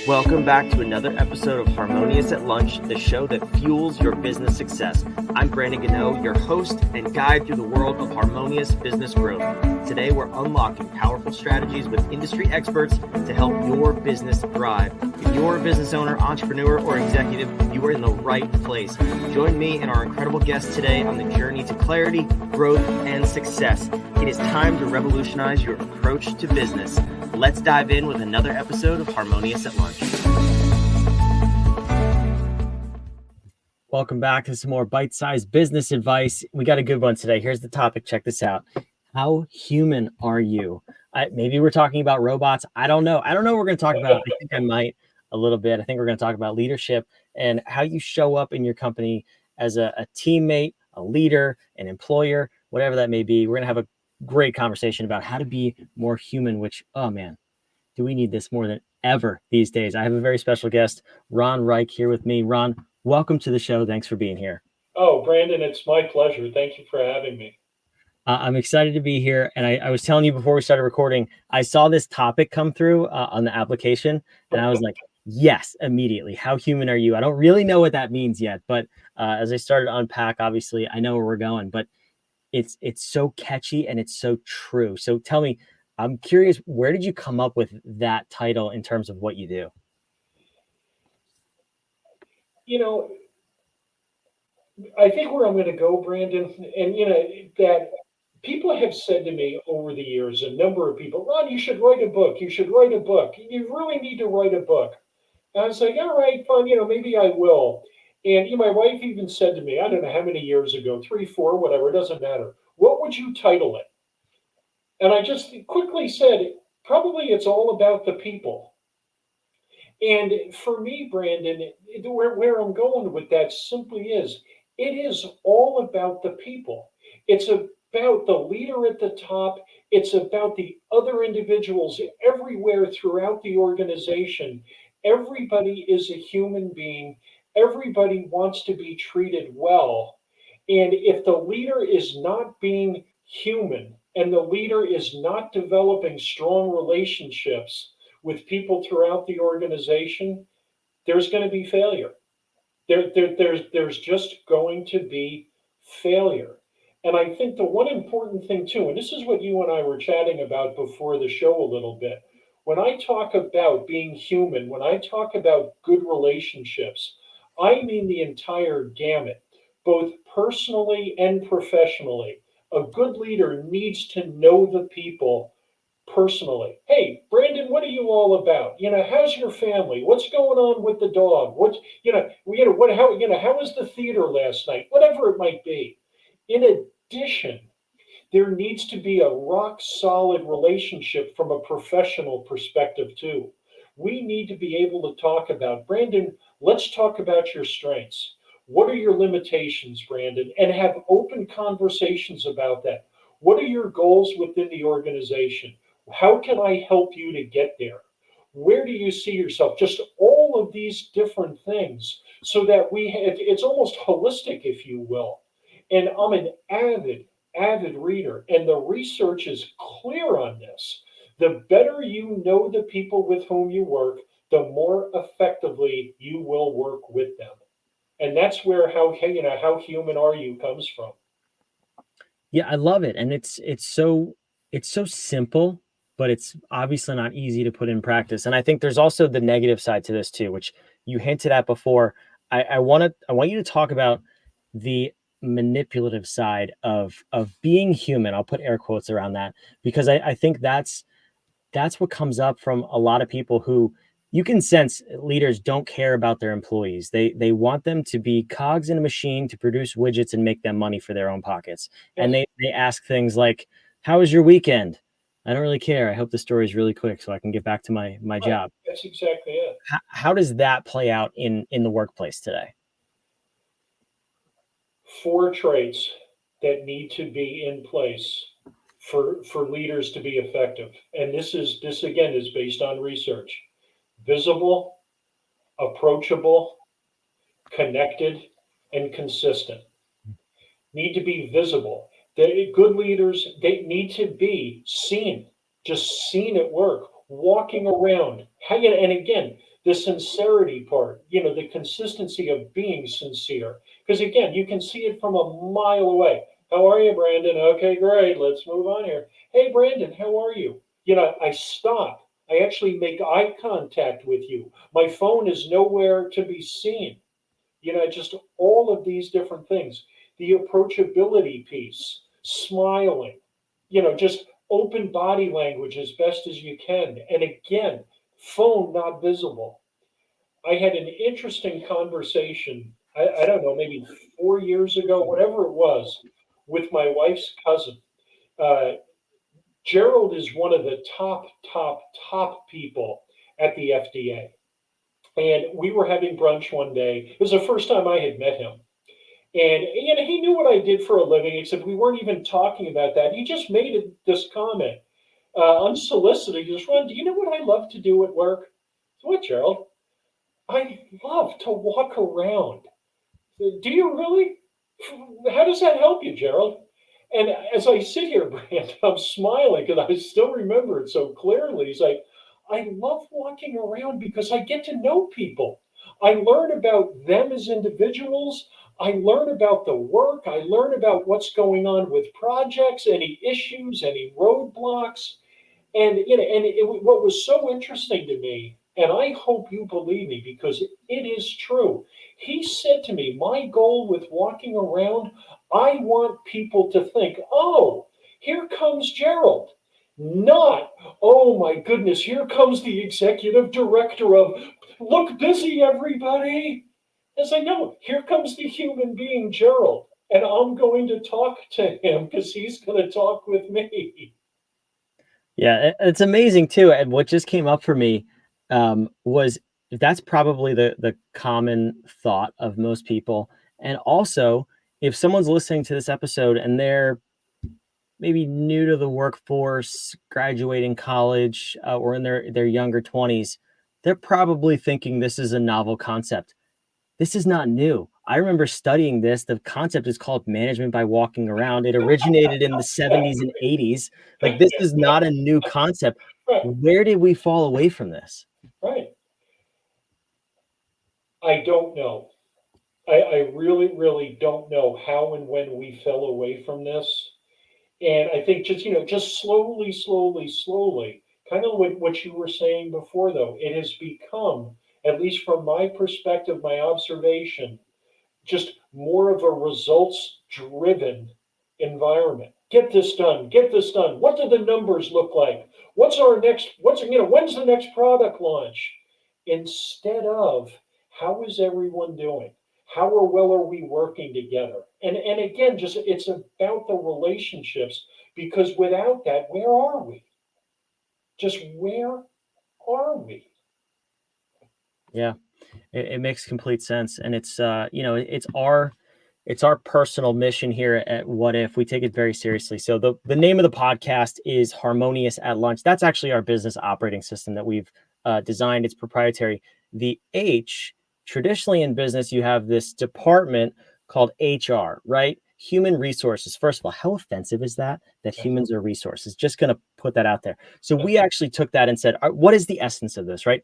Welcome back to another episode of Harmonious at Lunch, the show that fuels your business success. I'm Brandon Gano, your host and guide through the world of harmonious business growth. Today, we're unlocking powerful strategies with industry experts to help your business thrive. If you're a business owner, entrepreneur, or executive, you are in the right place. Join me and our incredible guests today on the journey to clarity, growth, and success. It is time to revolutionize your approach to business. Let's dive in with another episode of Harmonious at Lunch. Welcome back to some more bite-sized business advice. We got a good one today. Here's the topic. Check this out. How human are you? Maybe we're talking about robots. I don't know. What we're going to talk about. I think I might a little bit. I think we're going to talk about leadership and how you show up in your company as a teammate, a leader, an employer, whatever that may be. We're going to have a great conversation about how to be more human, which, oh man, do we need this more than ever these days. I have a very special guest, Ron Reich, here with me. Ron, welcome to the show. Thanks for being here. Oh, Brandon, it's my pleasure. Thank you for having me. I'm excited to be here. And I was telling you before we started recording, I saw this topic come through on the application, and I was like, yes, immediately. How human are you? I don't really know what that means yet, but as I started to unpack, obviously, I know where we're going, but it's so catchy and it's so true. So tell me, I'm curious, where did you come up with that title in terms of what you do? You know, I think where I'm going to go, Brandon, and that people have said to me over the years, a number of people, Ron, you should write a book. You should write a book. You really need to write a book. And I was like, all right, fine, maybe I will. And my wife even said to me, I don't know how many years ago, 3, 4, whatever, it doesn't matter. What would you title it? And I just quickly said, probably it's all about the people. And for me, Brandon, where I'm going with that simply is, it is all about the people. It's about the leader at the top. It's about the other individuals everywhere throughout the organization. Everybody is a human being. Everybody wants to be treated well. And if the leader is not being human and the leader is not developing strong relationships with people throughout the organization, there's going to be failure. There's just going to be failure. And I think the one important thing too, and this is what you and I were chatting about before the show a little bit, when I talk about being human, when I talk about good relationships, I mean the entire gamut, both personally and professionally. A good leader needs to know the people personally. Hey, Brandon, what are you all about? How's your family? What's going on with the dog? How was the theater last night? Whatever it might be. In addition, there needs to be a rock solid relationship from a professional perspective too. We need to be able to talk about, Brandon, let's talk about your strengths. What are your limitations, Brandon? And have open conversations about that. What are your goals within the organization? How can I help you to get there? Where do you see yourself? Just all of these different things so that it's almost holistic, if you will. And I'm an avid reader, and the research is clear on this. The better you know the people with whom you work, the more effectively you will work with them. And that's where how human are you comes from. Yeah, I love it. And it's so simple, but it's obviously not easy to put in practice. And I think there's also the negative side to this too, which you hinted at before. I want you to talk about the manipulative side of being human. I'll put air quotes around that, because I think that's what comes up from a lot of people who you can sense leaders don't care about their employees. They want them to be cogs in a machine to produce widgets and make them money for their own pockets. Yes. And they ask things like, how was your weekend? I don't really care. I hope the story is really quick so I can get back to my job. That's exactly it. How does that play out in the workplace today? 4 traits that need to be in place for leaders to be effective. And this again is based on research. Visible, approachable, connected, and consistent. Need to be visible. Good leaders, they need to be seen, just seen at work, walking around. And again, the sincerity part, the consistency of being sincere. Because again, you can see it from a mile away. How are you, Brandon? Okay, great. Let's move on here. Hey, Brandon, how are you? I stop. I actually make eye contact with you. My phone is nowhere to be seen. Just all of these different things. The approachability piece, smiling, just open body language as best as you can. And again, phone not visible. I had an interesting conversation, I don't know, maybe 4 years ago, whatever it was, with my wife's cousin. Uh, Gerald is one of the top people at the FDA. And we were having brunch one day. It was the first time I had met him. And he knew what I did for a living, except we weren't even talking about that. He just made this comment, unsolicited. He goes, Ron, do you know what I love to do at work? What, Gerald? I love to walk around. Do you really? How does that help you, Gerald? And as I sit here, Brand, I'm smiling because I still remember it so clearly. He's like, I love walking around because I get to know people. I learn about them as individuals. I learn about the work. I learn about what's going on with projects, any issues, any roadblocks. And what was so interesting to me, and I hope you believe me because it is true. He said to me, "My goal with walking around, I want people to think, oh, here comes Gerald." Not, oh my goodness, here comes the executive director of Look Busy, everybody. As I know, here comes the human being, Gerald, and I'm going to talk to him because he's going to talk with me. Yeah, it's amazing too. And what just came up for me was that's probably the common thought of most people. And also, if someone's listening to this episode and they're maybe new to the workforce, graduating college, or in their younger 20s, they're probably thinking this is a novel concept. This is not new. I remember studying this. The concept is called management by walking around. It originated in the 70s and 80s. Like, this is not a new concept. Right, Where did we fall away from this? right. I don't know. I really, really don't know how and when we fell away from this. And I think just slowly, kind of what you were saying before, though, it has become, at least from my perspective, my observation, just more of a results driven environment. Get this done, get this done. What do the numbers look like? When's the next product launch? Instead of how is everyone doing? Well are we working together? And again, just it's about the relationships because without that, where are we? Just where are we? Yeah, it makes complete sense. And it's our personal mission here at What If. We take it very seriously. So the name of the podcast is Harmonious at Lunch. That's actually our business operating system that we've designed. It's proprietary. The H, traditionally in business, you have this department called HR, right? Human resources. First of all, how offensive is that? That humans are resources. Just going to put that out there. So we actually took that and said, what is the essence of this, right?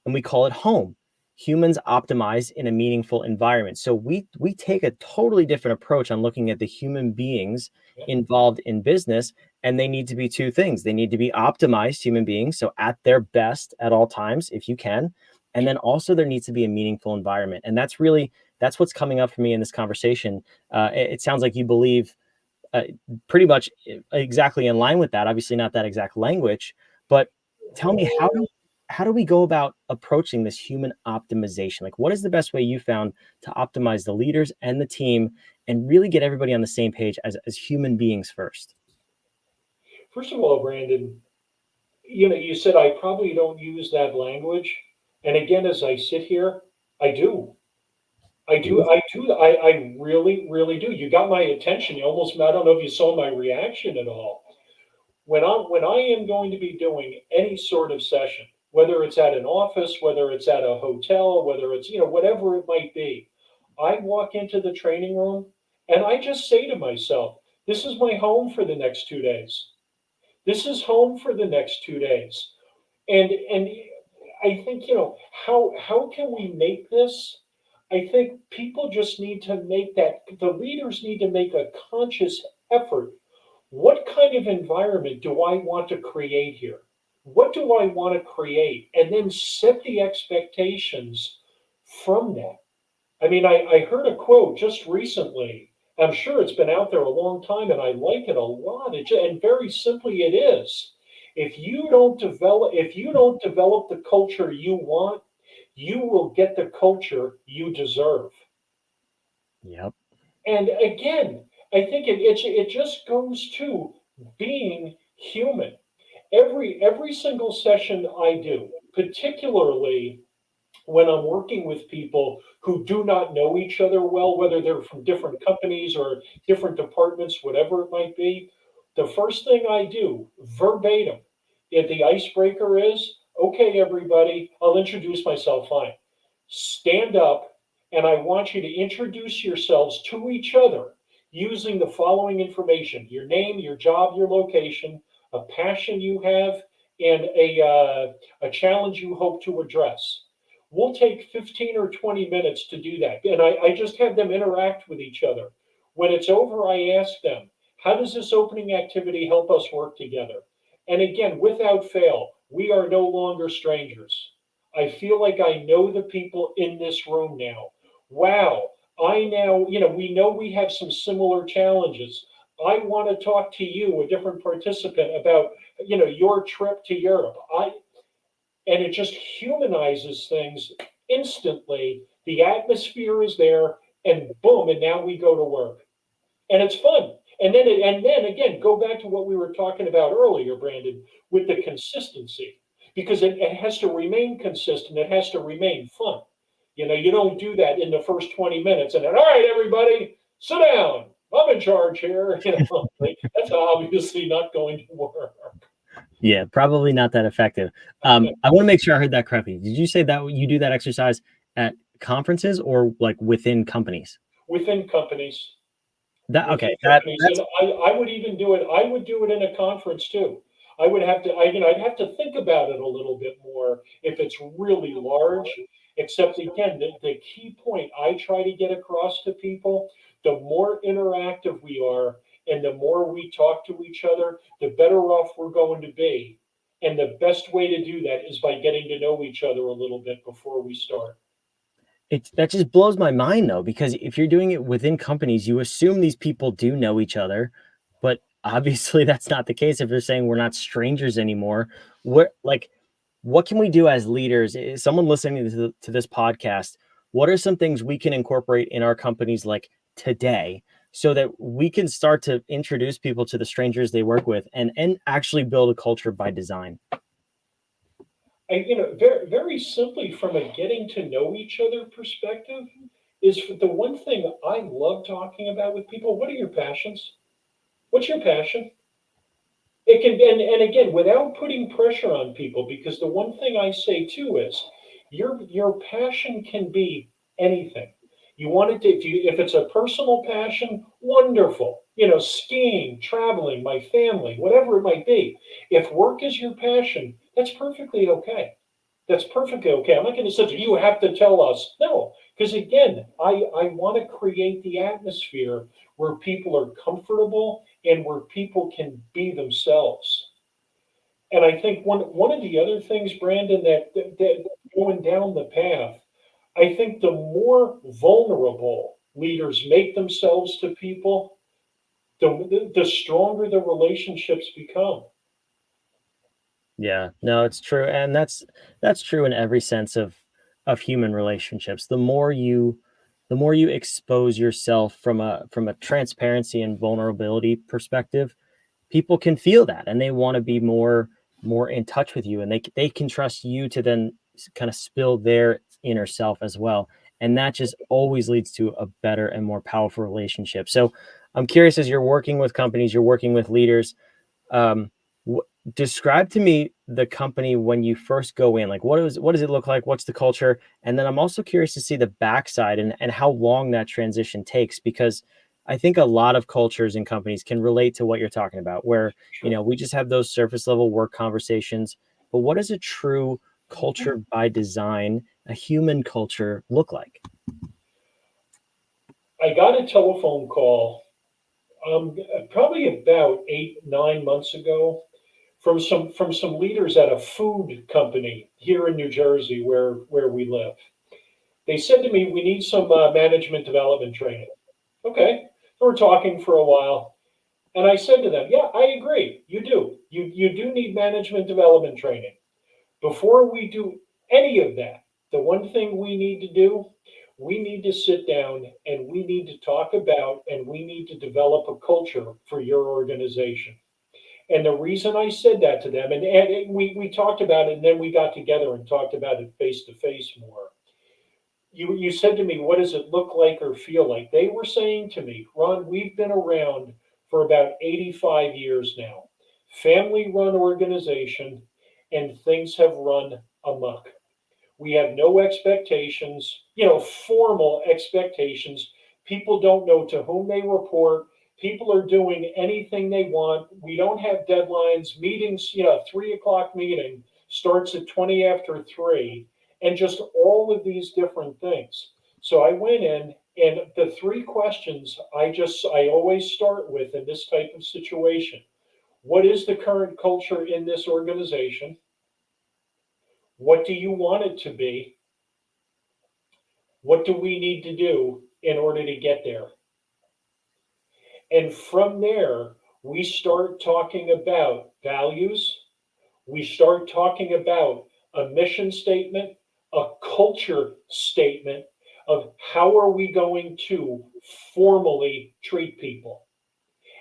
And we call it home. Humans optimize in a meaningful environment. So we take a totally different approach on looking at the human beings involved in business, and they need to be two things. They need to be optimized human beings, so at their best at all times, if you can. And then also there needs to be a meaningful environment. And that's what's coming up for me in this conversation. It sounds like you believe uh, pretty much exactly in line with that. Obviously, not that exact language, but tell me how do we go about approaching this human optimization? Like, what is the best way you found to optimize the leaders and the team and really get everybody on the same page as human beings first? First of all, Brandon, you said I probably don't use that language. And again, as I sit here, I do. I really, really do. You got my attention. I don't know if you saw my reaction at all. When I am going to be doing any sort of session, whether it's at an office, whether it's at a hotel, whether it's, whatever it might be, I walk into the training room and I just say to myself, this is my home for the next 2 days. This is home for the next 2 days. And I think, how can we make this? I think people just need to make that, the leaders need to make a conscious effort. What kind of environment do I want to create here? What do I want to create? And then set the expectations from that. I mean, I heard a quote just recently. I'm sure it's been out there a long time, and I like it a lot. And very simply, it is. If you don't develop the culture you want, you will get the culture you deserve. Yep. And again, I think it just goes to being human. Every single session I do, particularly when I'm working with people who do not know each other well, whether they're from different companies or different departments, whatever it might be, the first thing I do, verbatim, if the icebreaker is, okay, everybody, I'll introduce myself, fine. Stand up, and I want you to introduce yourselves to each other using the following information: your name, your job, your location, a passion you have, and a challenge you hope to address. We'll take 15 or 20 minutes to do that. And I just have them interact with each other. When it's over, I ask them, how does this opening activity help us work together? And again, without fail, we are no longer strangers. I feel like I know the people in this room now. Wow, we know we have some similar challenges. I want to talk to you, a different participant, about, your trip to Europe. And it just humanizes things instantly. The atmosphere is there, and boom, and now we go to work, and it's fun. And then again, go back to what we were talking about earlier, Brandon, with the consistency, because it has to remain consistent. It has to remain fun. You don't do that in the first 20 minutes and then, all right, everybody, sit down. I'm in charge here. Like, that's obviously not going to work. Yeah, probably not that effective. I want to make sure I heard that correctly. Did you say that you do that exercise at conferences or like within companies? Within companies. That Within okay. companies. That's And I would even do it. I would do it in a conference too. I would have to, I'd have to think about it a little bit more if it's really large. Except again, the key point I try to get across to people, the more interactive we are and the more we talk to each other, the better off we're going to be. And the best way to do that is by getting to know each other a little bit before we start. that just blows my mind though, because if you're doing it within companies, you assume these people do know each other, but obviously that's not the case. If they're saying we're not strangers anymore, what can we do as leaders? Is someone listening to this podcast, what are some things we can incorporate in our companies like today so that we can start to introduce people to the strangers they work with and actually build a culture by design? Very, very simply, from a getting to know each other perspective, is the one thing I love talking about with people. What are your passions? What's your passion? It can, and again, without putting pressure on people, because the one thing I say too is your passion can be anything. You want it to, if it's a personal passion, wonderful. Skiing, traveling, my family, whatever it might be. If work is your passion, that's perfectly okay. That's perfectly okay. I'm not going to say you have to tell us. No, because again, I want to create the atmosphere where people are comfortable and where people can be themselves. And I think one of the other things, Brandon, that going down the path, I think the more vulnerable leaders make themselves to people, the stronger the relationships become. Yeah, no, it's true. And that's true in every sense of human relationships. The more you expose yourself from a transparency and vulnerability perspective, people can feel that and they want to be more in touch with you, and they can trust you to then kind of spill their inner self as well. And that just always leads to a better and more powerful relationship. So I'm curious, as you're working with companies, you're working with leaders, um, wh- describe to me the company when you first go in. Like, what does it look like? What's the culture? And then I'm also curious to see the backside and how long that transition takes, because I think a lot of cultures and companies can relate to what you're talking about, where Sure. we just have those surface level work conversations. But what does a true culture by design, a human culture, look like? I got a telephone call probably about 8, 9 months ago from some leaders at a food company here in New Jersey where we live. They said to me, "We need some management development training." Okay, so we're talking for a while, and I said to them, "Yeah, I agree. You do. You do need management development training. Before we do any of that, the one thing we need to do, we need to sit down and we need to talk about and we need to develop a culture for your organization." And the reason I said that to them, and we talked about it, and then we got together and talked about it face to face more. You said to me, "What does it look like or feel like?" They were saying to me, "Ron, we've been around for about 85 years now, family run organization, and things have run amok. We have no expectations, formal expectations. People don't know to whom they report. People are doing anything they want. We don't have deadlines. Meetings, 3 o'clock meeting starts at 20 after 3, and just all of these different things." So I went in, and the three questions I always start with in this type of situation: what is the current culture in this organization? What do you want it to be? What do we need to do in order to get there? And from there, we start talking about values. We start talking about a mission statement, a culture statement of how are we going to formally treat people.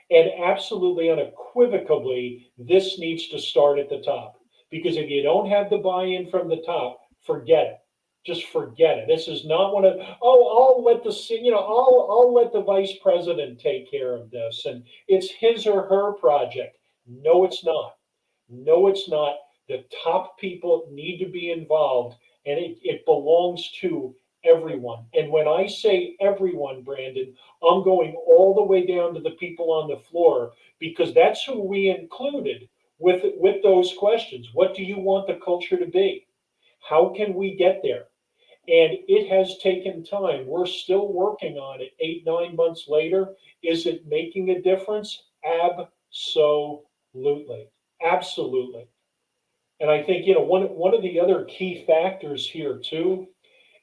And absolutely unequivocally, this needs to start at the top. Because if you don't have the buy in from the top, forget it. Just forget it. This is not one of, I'll let I'll let the vice president take care of this, and it's his or her project. No, it's not. No, it's not. The top people need to be involved, and it belongs to everyone. And when I say everyone, Brandon, I'm going all the way down to the people on the floor, because that's who we included with those questions. What do you want the culture to be? How can we get there? And it has taken time. We're still working on it 8, 9 months later. Is it making a difference? Absolutely. Absolutely. And I think, one of the other key factors here too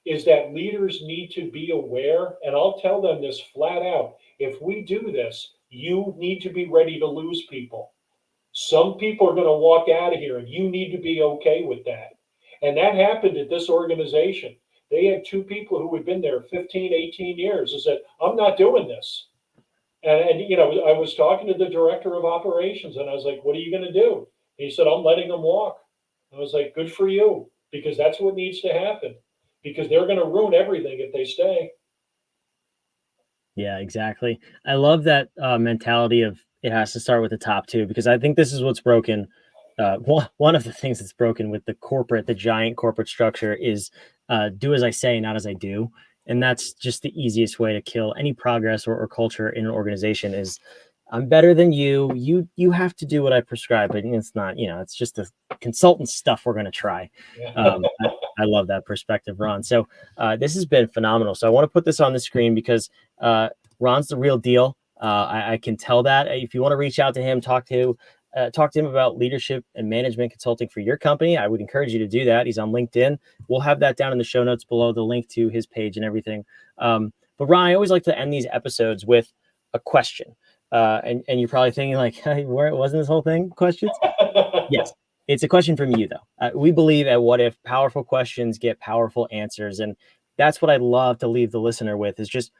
is that leaders need to be aware, and I'll tell them this flat out. If we do this, you need to be ready to lose people. Some people are going to walk out of here, and you need to be okay with that. And that happened at this organization. They had two people who had been there 15, 18 years and said, "I'm not doing this." And I was talking to the director of operations, and I was like, "What are you going to do?" He said, "I'm letting them walk." I was like, "Good for you, because that's what needs to happen, because they're going to ruin everything if they stay." Yeah, exactly. I love that mentality of it has to start with the top too, because I think this is what's broken. One of the things that's broken with the giant corporate structure is do as I say, not as I do. And that's just the easiest way to kill any progress or culture in an organization is I'm better than you. You have to do what I prescribe, but it's not, it's just the consultant stuff we're going to try. Yeah. I love that perspective, Ron. So this has been phenomenal. So I want to put this on the screen because Ron's the real deal. I can tell that. If you want to reach out to him, talk to him about leadership and management consulting for your company, I would encourage you to do that. He's on LinkedIn. We'll have that down in the show notes below, the link to his page and everything. But Ron, I always like to end these episodes with a question. And you're probably thinking like, hey, where wasn't this whole thing questions? Yes. It's a question from you, though. We believe at What If powerful questions get powerful answers. And that's what I'd love to leave the listener with is just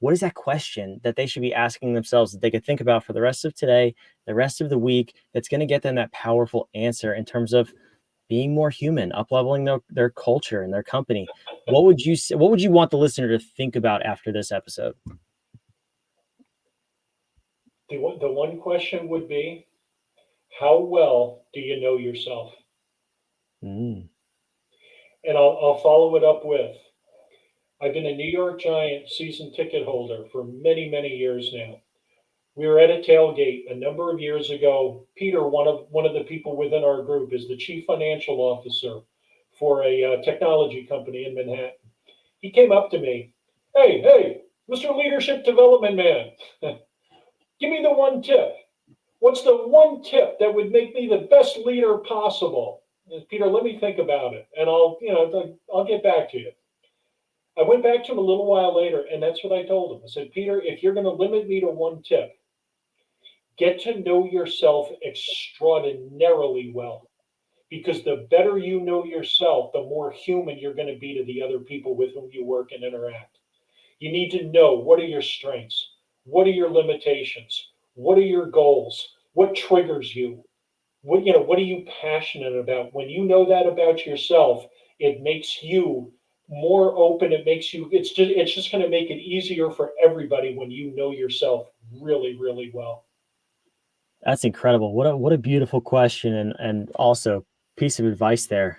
what is that question that they should be asking themselves that they could think about for the rest of today, the rest of the week, that's going to get them that powerful answer in terms of being more human, up-leveling their culture and their company. What would you say, what would you want the listener to think about after this episode? The one question would be, how well do you know yourself? Mm. And I'll follow it up with, I've been a New York Giant season ticket holder for many, many years now. We were at a tailgate a number of years ago. Peter, one of the people within our group, is the chief financial officer for a technology company in Manhattan. He came up to me, hey, Mr. Leadership Development Man, give me the one tip. What's the one tip that would make me the best leader possible? Peter, let me think about it, and I'll get back to you. I went back to him a little while later, and that's what I told him. I said, Peter, if you're going to limit me to one tip, get to know yourself extraordinarily well. Because the better you know yourself, the more human you're going to be to the other people with whom you work and interact. You need to know, what are your strengths? What are your limitations? What are your goals? What triggers you? What are you passionate about? When you know that about yourself, it makes you more open. It's just going to make it easier for everybody when you know yourself really, really well. That's incredible. What a beautiful question, and also piece of advice there.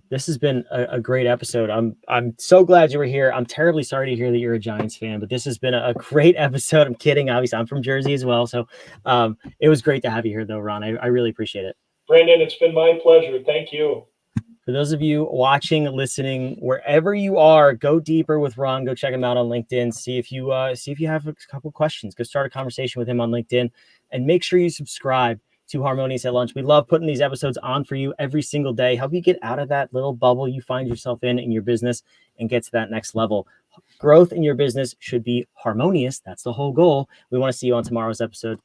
This has been a great episode. I'm so glad you were here. I'm terribly sorry to hear that you're a Giants fan, but this has been a great episode. I'm kidding. Obviously, I'm from Jersey as well. So it was great to have you here, though, Ron. I really appreciate it. Brandon, it's been my pleasure. Thank you. For those of you watching, listening, wherever you are, go deeper with Ron. Go check him out on LinkedIn. See if you have a couple questions. Go start a conversation with him on LinkedIn, and make sure you subscribe to Harmonious at Lunch. We love putting these episodes on for you every single day. Help you get out of that little bubble you find yourself in your business and get to that next level. Growth in your business should be harmonious. That's the whole goal. We want to see you on tomorrow's episode.